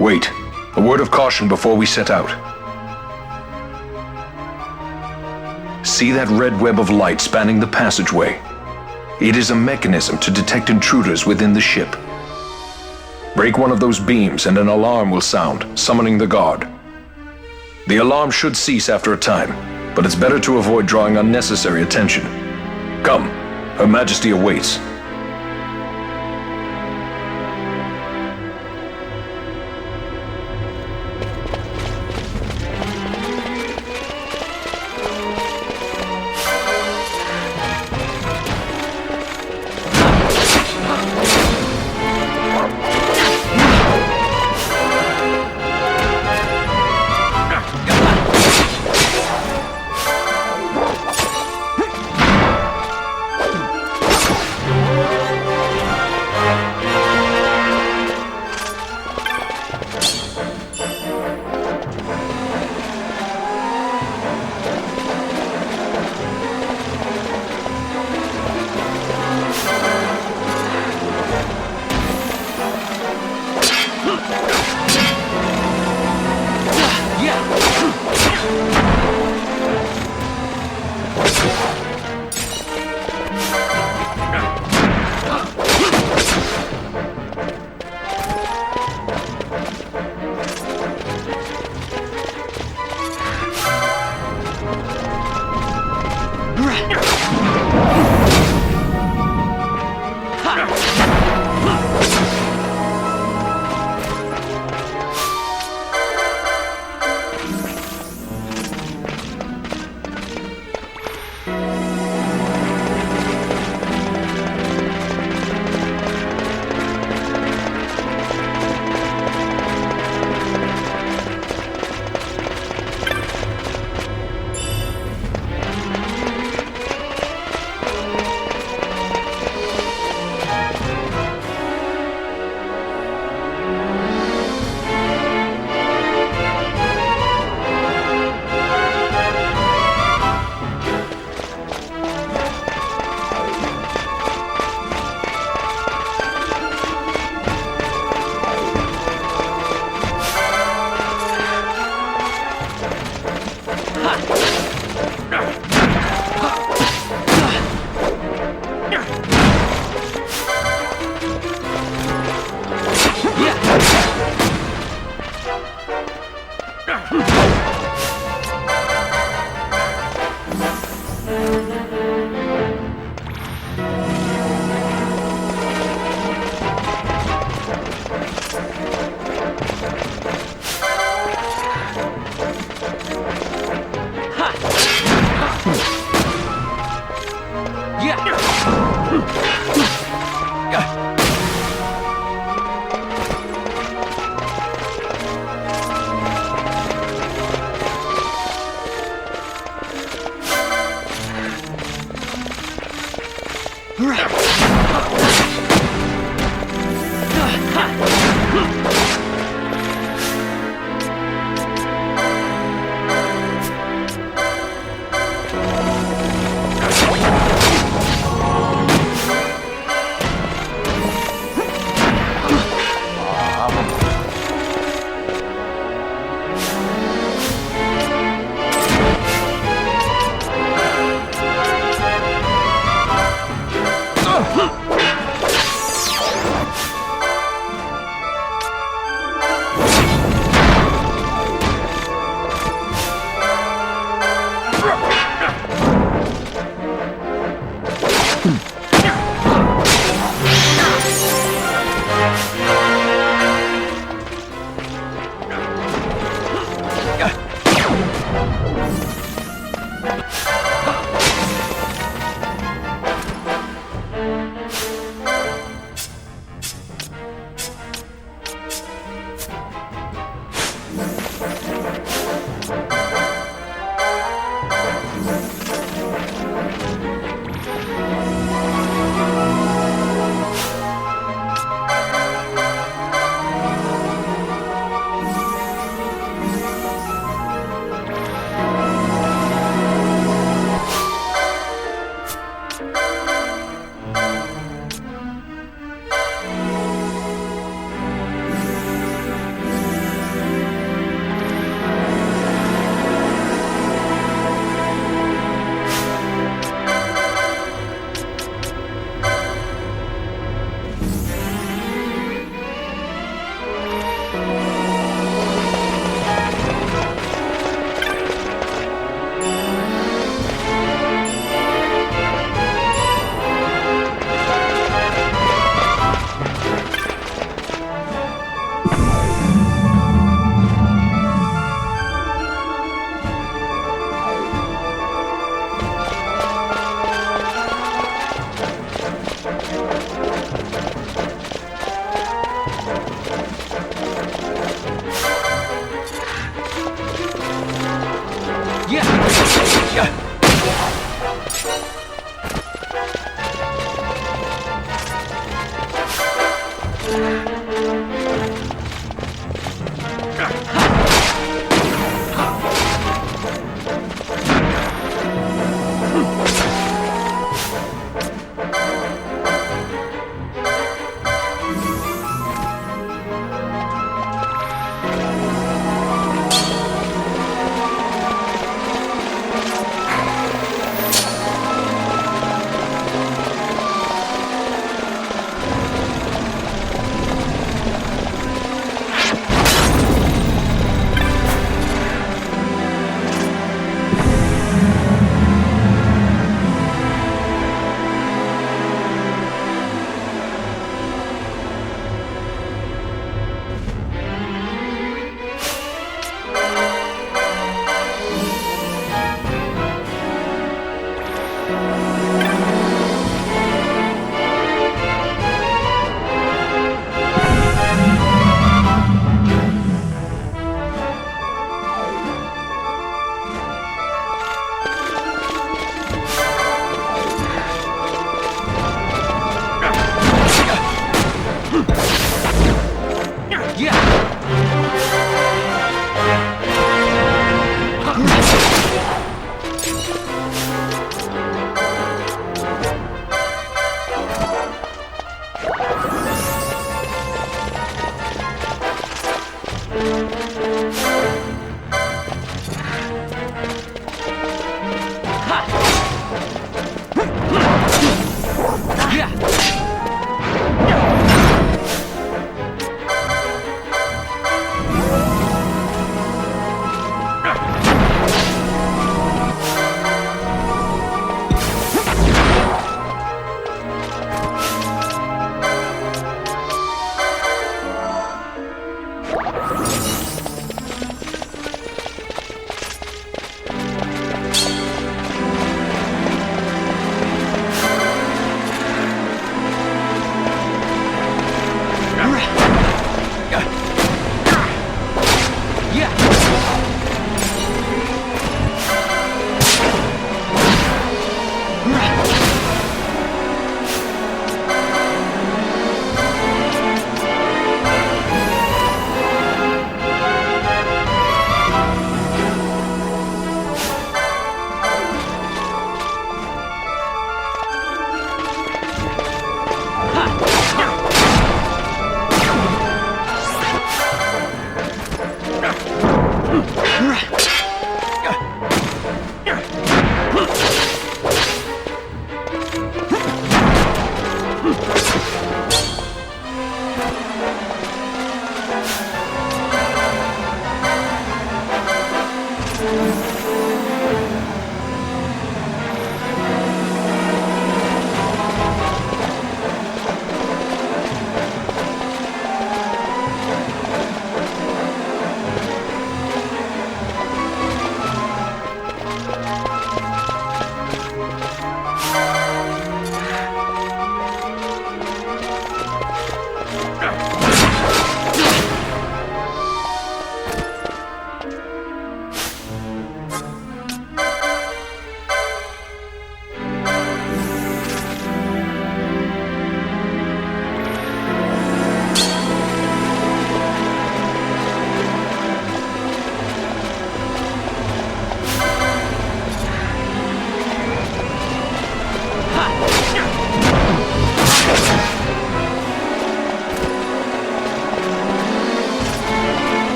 Wait. A word of caution before we set out. See that red web of light spanning the passageway? It is a mechanism to detect intruders within the ship. Break one of those beams and an alarm will sound, summoning the guard. The alarm should cease after a time, but it's better to avoid drawing unnecessary attention. Come, Her Majesty awaits.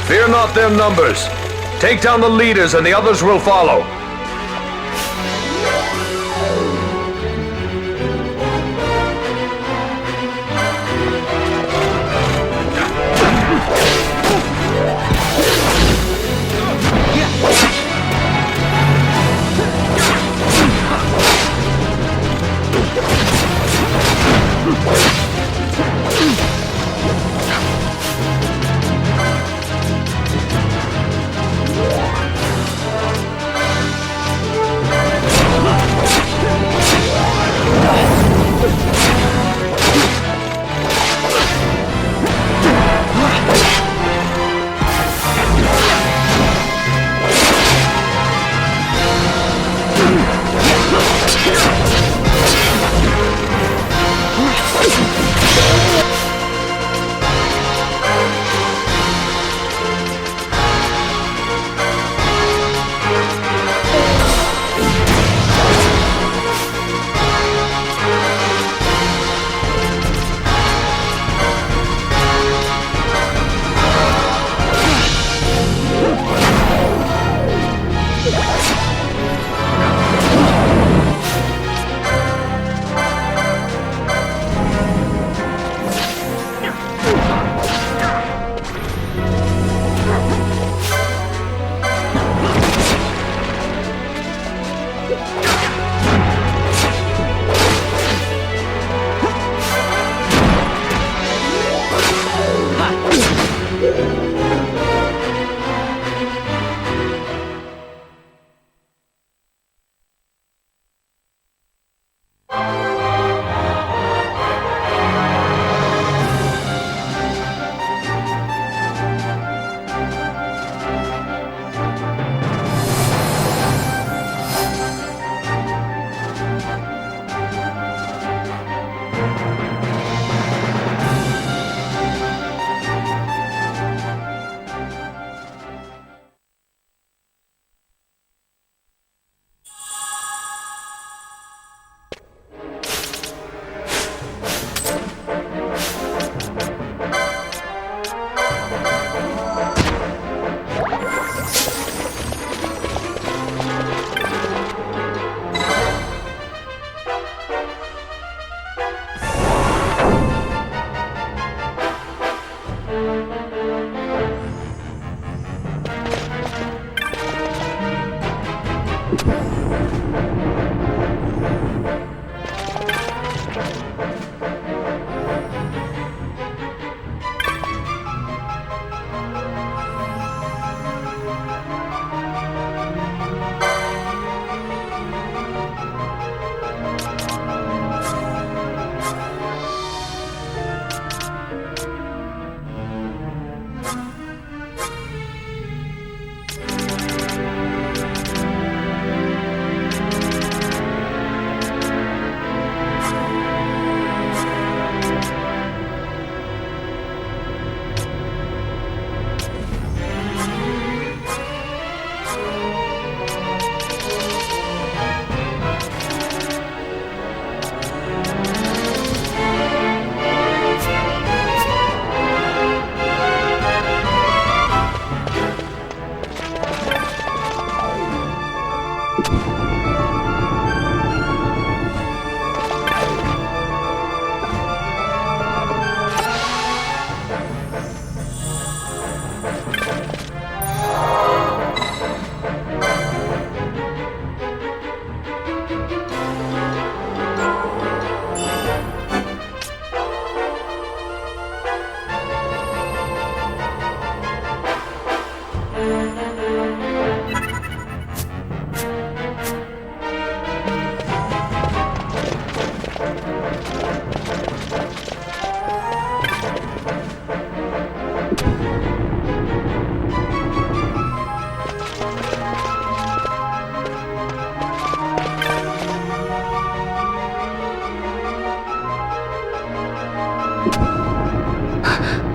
Fear not their numbers. Take down the leaders and the others will follow.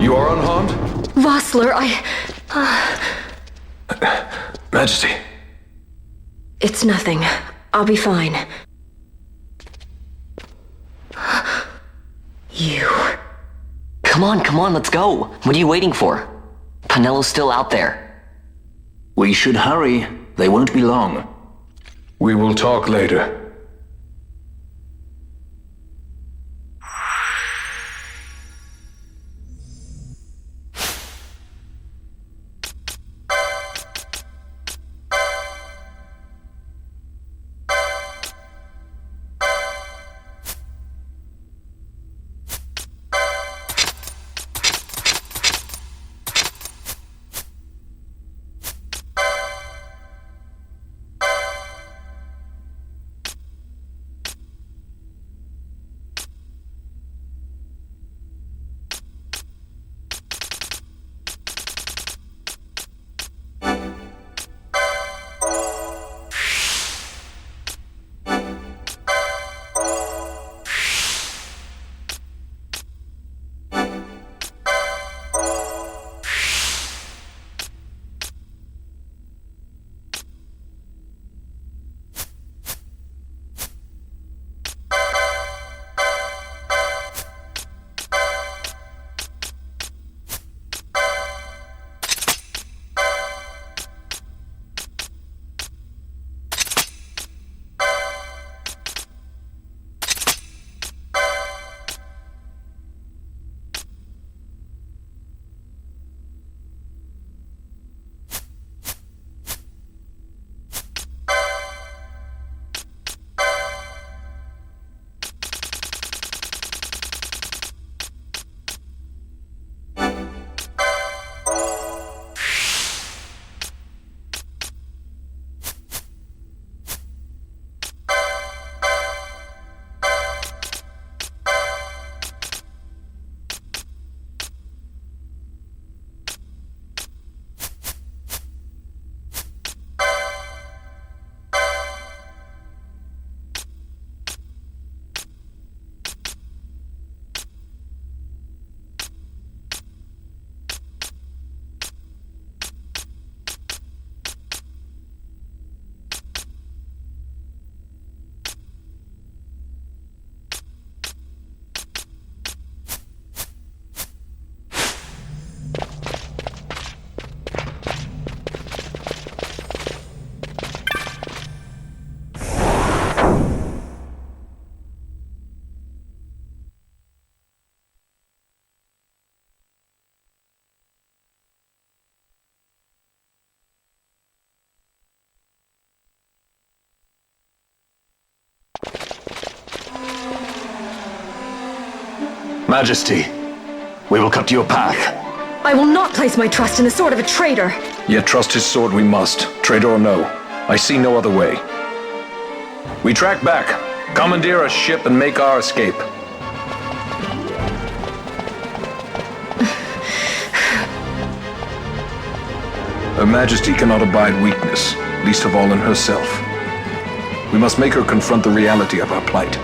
You are unharmed? Vossler, Majesty. It's nothing. I'll be fine. You... Come on, let's go. What are you waiting for? Panelo's still out there. We should hurry. They won't be long. We will talk later. Majesty, we will cut your path. I will not place my trust in the sword of a traitor. Yet trust his sword we must, traitor or no. I see no other way. We track back, commandeer a ship and make our escape. Her Majesty cannot abide weakness, least of all in herself. We must make her confront the reality of our plight.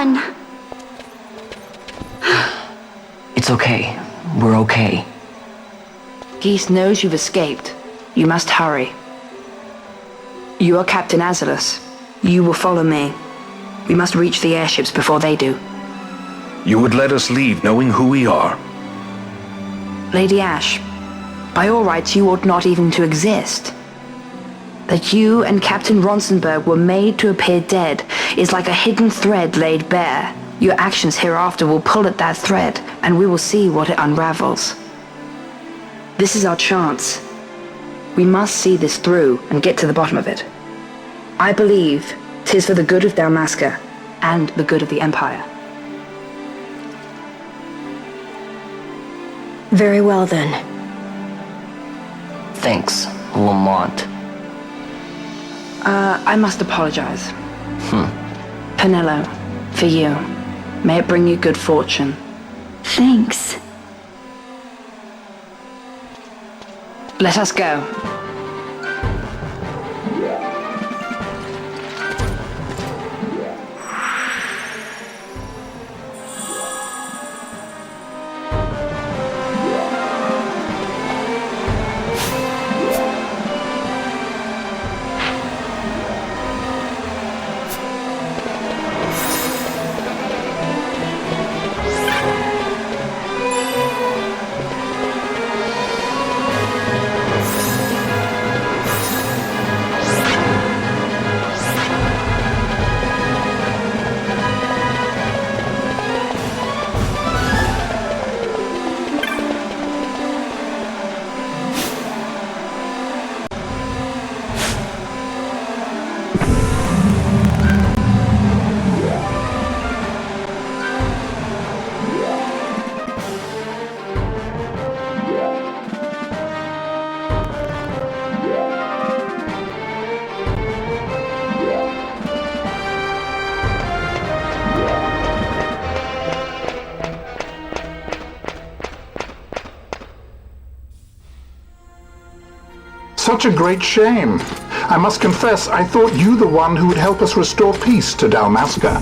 on! It's okay. We're okay. Geese knows you've escaped. You must hurry. You are Captain Azalus. You will follow me. We must reach the airships before they do. You would let us leave knowing who we are? Lady Ash, by all rights you ought not even to exist. That you and Captain Ronsenberg were made to appear dead is like a hidden thread laid bare. Your actions hereafter will pull at that thread, and we will see what it unravels. This is our chance. We must see this through and get to the bottom of it. I believe 'tis for the good of Dalmasca and the good of the Empire. Very well then. Thanks, Lamont. I must apologize. Penello, for you. May it bring you good fortune. Thanks. Let us go. Such a great shame. I must confess, I thought you the one who would help us restore peace to Dalmasca.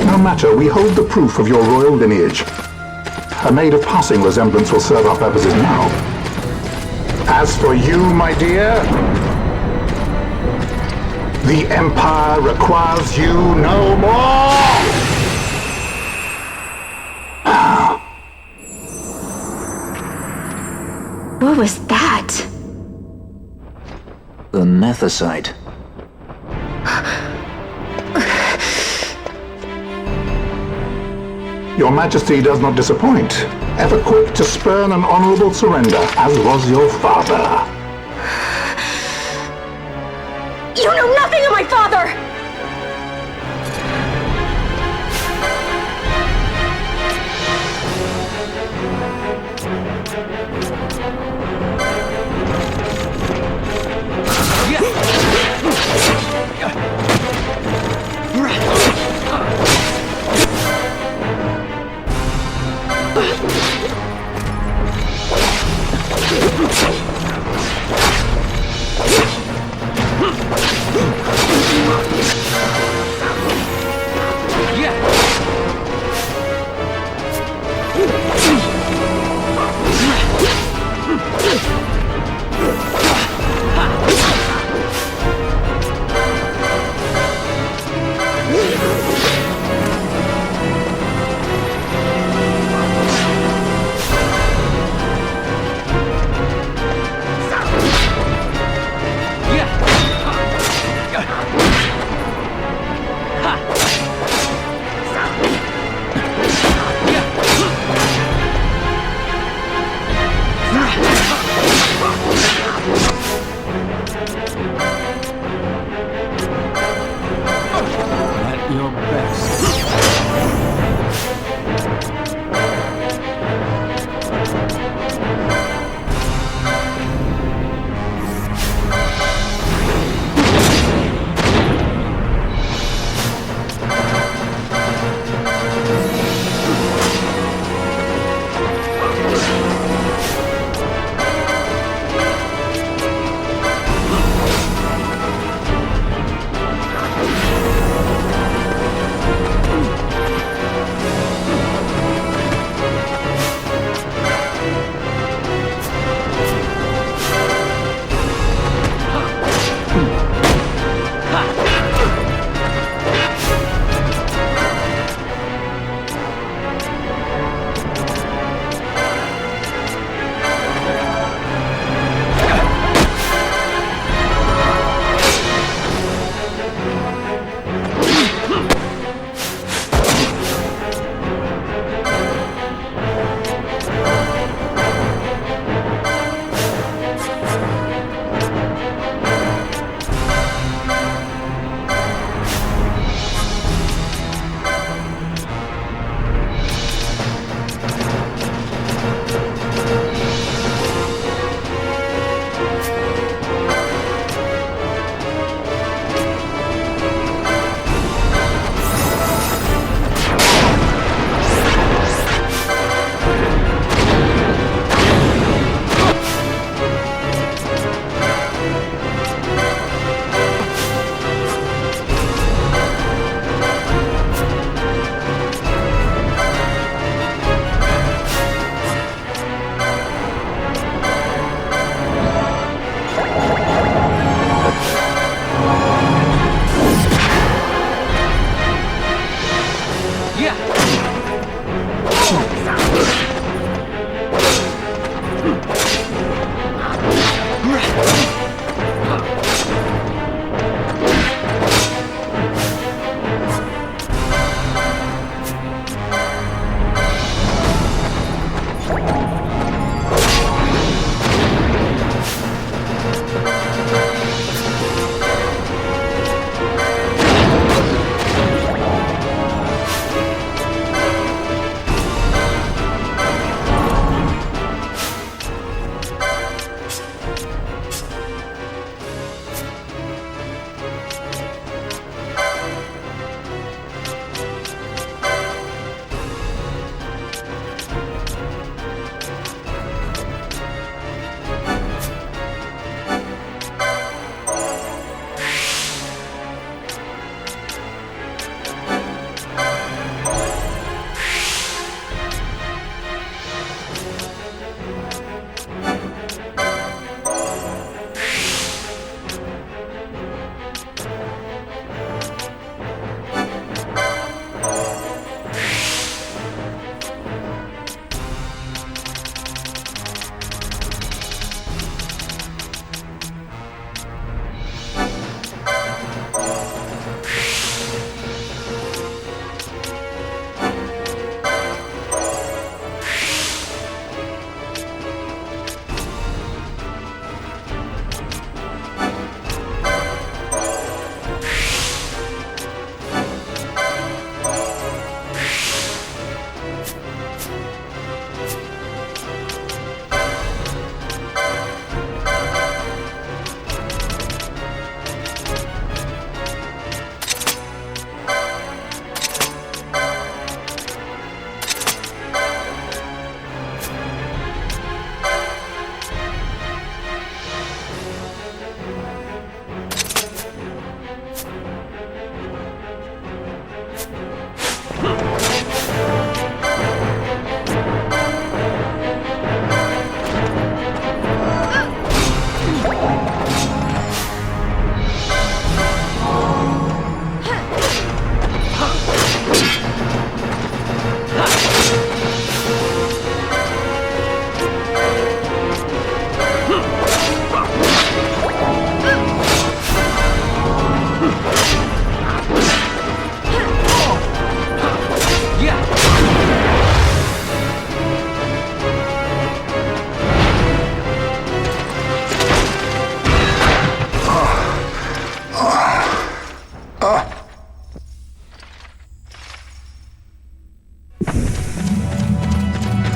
No matter, we hold the proof of your royal lineage. A maid of passing resemblance will serve our purposes now. As for you, my dear, the Empire requires you no more! What was that? The Nethicite. Your Majesty does not disappoint. Ever quick to spurn an honorable surrender, as was your father. You know nothing of my father!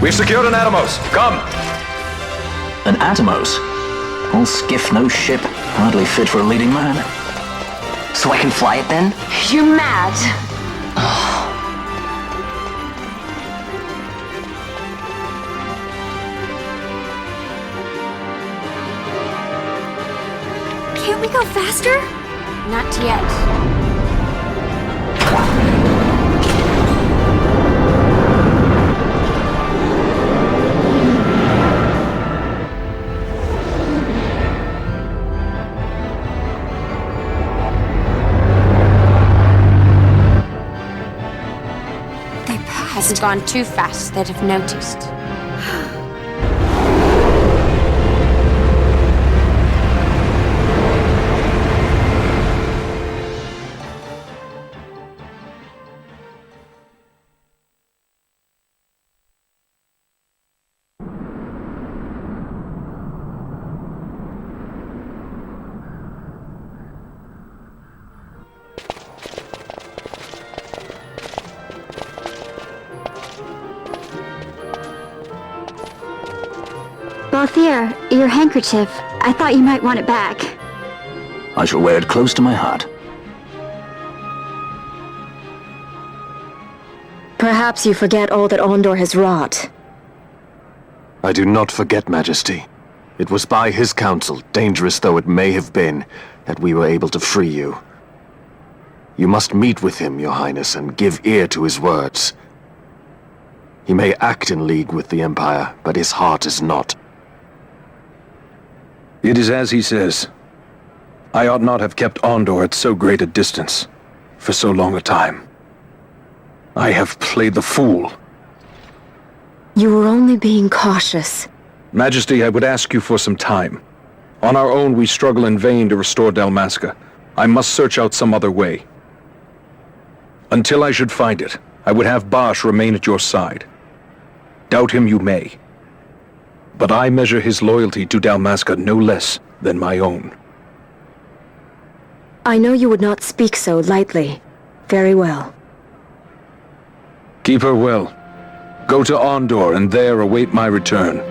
We've secured an Atomos. Come! An Atomos? All skiff, no ship. Hardly fit for a leading man. So I can fly it then? You're mad. Can't we go faster? Not yet. They passed. Hasn't gone too fast, they'd have noticed. Balthier, your handkerchief. I thought you might want it back. I shall wear it close to my heart. Perhaps you forget all that Ondor has wrought. I do not forget, Majesty. It was by his counsel, dangerous though it may have been, that we were able to free you. You must meet with him, Your Highness, and give ear to his words. He may act in league with the Empire, but his heart is not. It is as he says. I ought not have kept Ondor at so great a distance for so long a time. I have played the fool. You were only being cautious. Majesty, I would ask you for some time. On our own, we struggle in vain to restore Dalmasca. I must search out some other way. Until I should find it, I would have Bosch remain at your side. Doubt him you may. But I measure his loyalty to Dalmasca no less than my own. I know you would not speak so lightly. Very well. Keep her well. Go to Ondor and there await my return.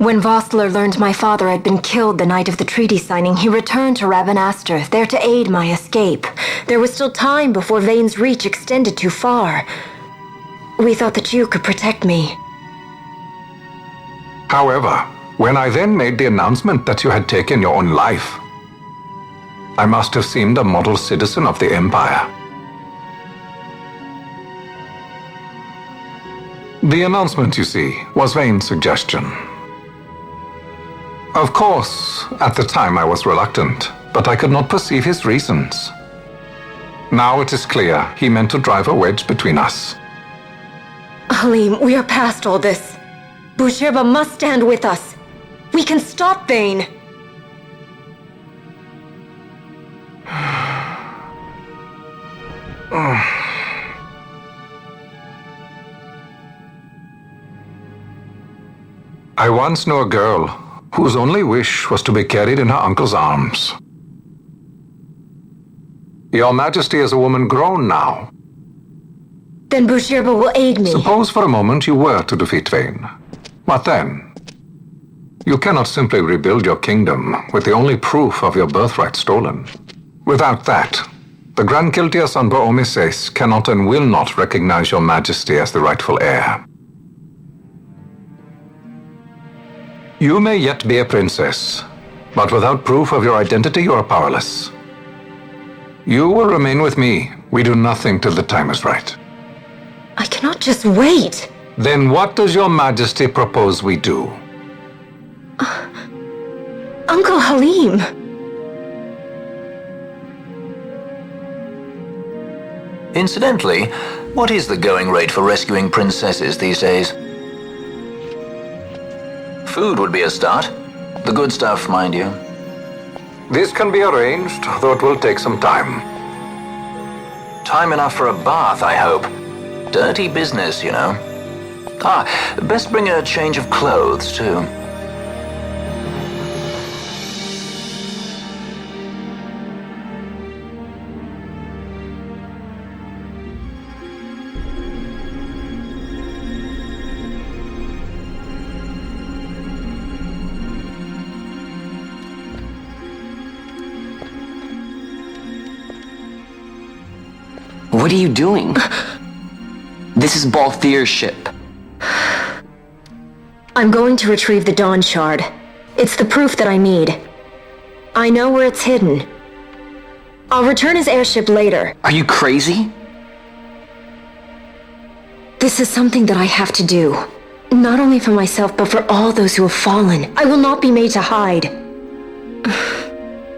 When Vossler learned my father had been killed the night of the treaty signing, he returned to Ravenaster, there to aid my escape. There was still time before Vane's reach extended too far. We thought that you could protect me. However, when I then made the announcement that you had taken your own life, I must have seemed a model citizen of the Empire. The announcement, you see, was Vane's suggestion. Of course, at the time I was reluctant, but I could not perceive his reasons. Now it is clear he meant to drive a wedge between us. Halim, we are past all this. Bushirba must stand with us. We can stop Vane. I once knew a girl whose only wish was to be carried in her uncle's arms. Your Majesty is a woman grown now. Then Bushirba will aid me. Suppose for a moment you were to defeat Vane. What then? You cannot simply rebuild your kingdom with the only proof of your birthright stolen. Without that, the Grand Kiltias on Bo-Omises cannot and will not recognize your Majesty as the rightful heir. You may yet be a princess, but without proof of your identity, you are powerless. You will remain with me. We do nothing till the time is right. I cannot just wait. Then what does your Majesty propose we do? Uncle Halim. Incidentally, what is the going rate for rescuing princesses these days? Food would be a start. The good stuff, mind you. This can be arranged, though it will take some time. Time enough for a bath, I hope. Dirty business, you know. Best bring a change of clothes, too. What are you doing? This is Balthier's ship. I'm going to retrieve the Dawn Shard. It's the proof that I need. I know where it's hidden. I'll return his airship later. Are you crazy? This is something that I have to do. Not only for myself, but for all those who have fallen. I will not be made to hide.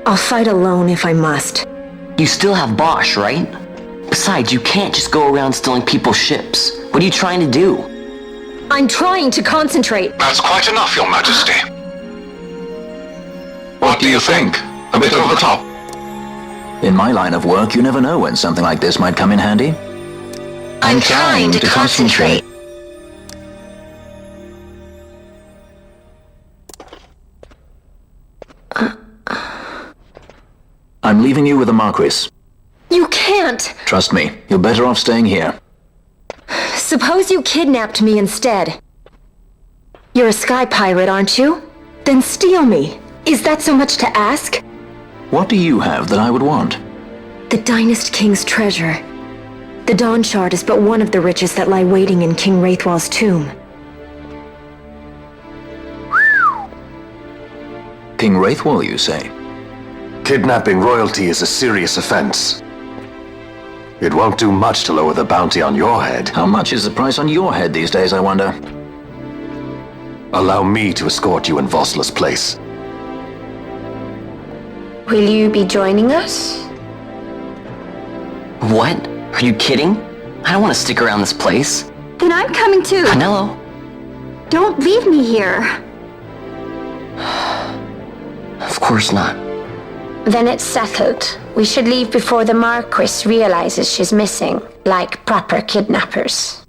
I'll fight alone if I must. You still have Bosch, right? Besides, you can't just go around stealing people's ships. What are you trying to do? I'm trying to concentrate. That's quite enough, Your Majesty. What do you think? A bit over the top? In my line of work, you never know when something like this might come in handy. I'm trying to concentrate. I'm leaving you with the Marquis. You can't! Trust me, you're better off staying here. Suppose you kidnapped me instead. You're a sky pirate, aren't you? Then steal me. Is that so much to ask? What do you have that I would want? The Dynast King's treasure. The Dawn Shard is but one of the riches that lie waiting in King Wraithwall's tomb. King Wraithwall, you say? Kidnapping royalty is a serious offense. It won't do much to lower the bounty on your head. How much is the price on your head these days, I wonder? Allow me to escort you in Vossler's place. Will you be joining us? What? Are you kidding? I don't want to stick around this place. Then I'm coming too. Canelo? Don't leave me here. Of course not. Then it's settled. We should leave before the Marquis realizes she's missing, like proper kidnappers.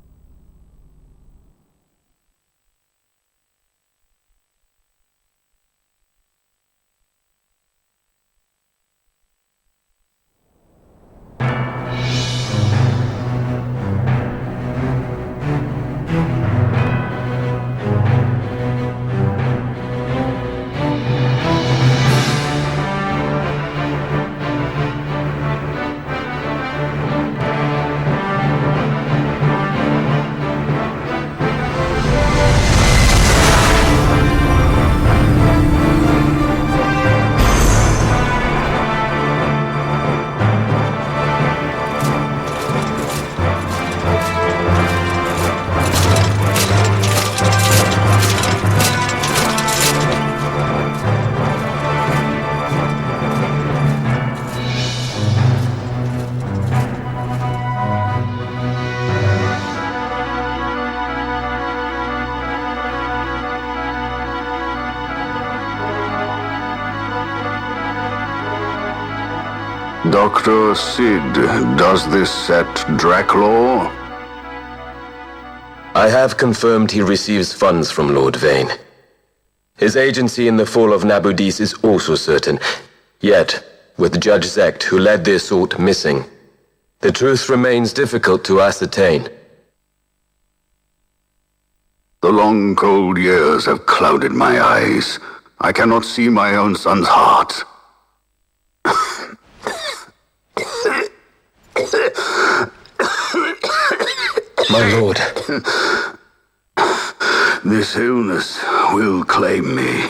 Dr. Sid, does this set Drac law? I have confirmed he receives funds from Lord Vane. His agency in the fall of Nabudis is also certain. Yet, with Judge Zekt, who led the assault, missing, the truth remains difficult to ascertain. The long, cold years have clouded my eyes. I cannot see my own son's heart. My lord. This illness will claim me.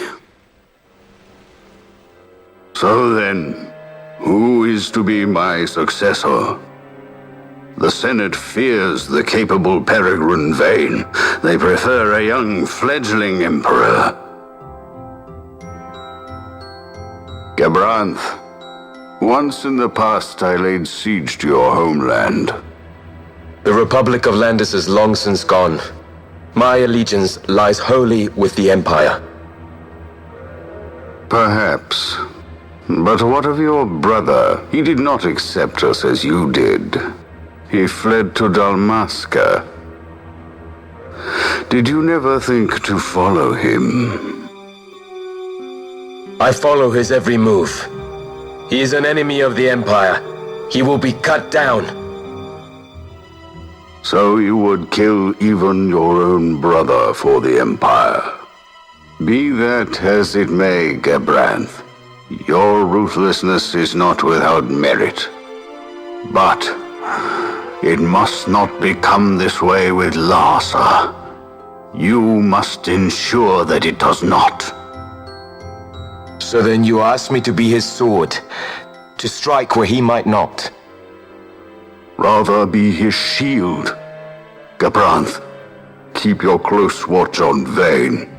So then, who is to be my successor? The Senate fears the capable Peregrine Vane. They prefer a young fledgling emperor. Gabranth, once in the past I laid siege to your homeland. The Republic of Landis is long since gone. My allegiance lies wholly with the Empire. Perhaps. But what of your brother? He did not accept us as you did. He fled to Dalmasca. Did you never think to follow him? I follow his every move. He is an enemy of the Empire. He will be cut down. So you would kill even your own brother for the Empire. Be that as it may, Gabranth, your ruthlessness is not without merit. But it must not become this way with Larsa. You must ensure that it does not. So then you ask me to be his sword, to strike where he might not. Rather be his shield. Gabranth, keep your close watch on Vane.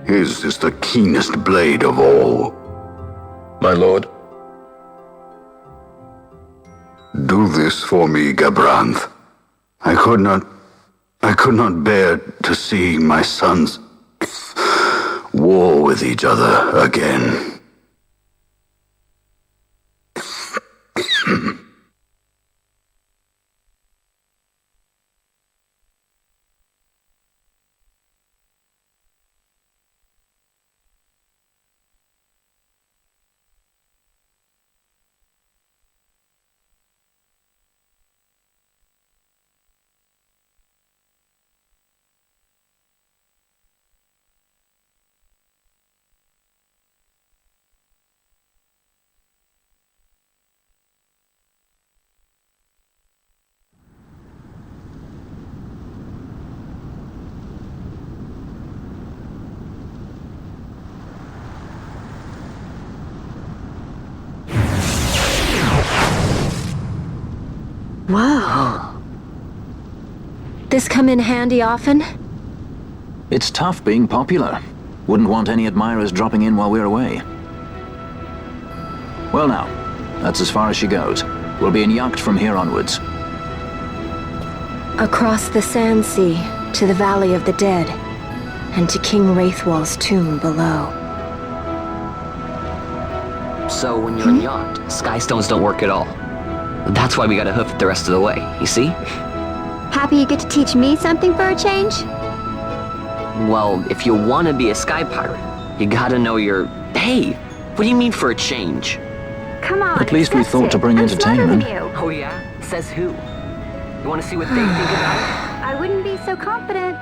His is the keenest blade of all. My lord. Do this for me, Gabranth. I could not bear to see my sons war with each other again. Whoa. This come in handy often? It's tough being popular. Wouldn't want any admirers dropping in while we're away. Well now, that's as far as she goes. We'll be in yacht from here onwards. Across the Sand Sea, to the Valley of the Dead, and to King Wraithwall's tomb below. So when you're in yacht, skystones don't work at all. That's why we gotta hoof it the rest of the way, you see? Happy you get to teach me something for a change? Well, if you want to be a sky pirate, you gotta know your... Hey, what do you mean for a change? Come on, At least we thought to bring entertainment. Oh yeah? Says who? You want to see what they think about it? I wouldn't be so confident.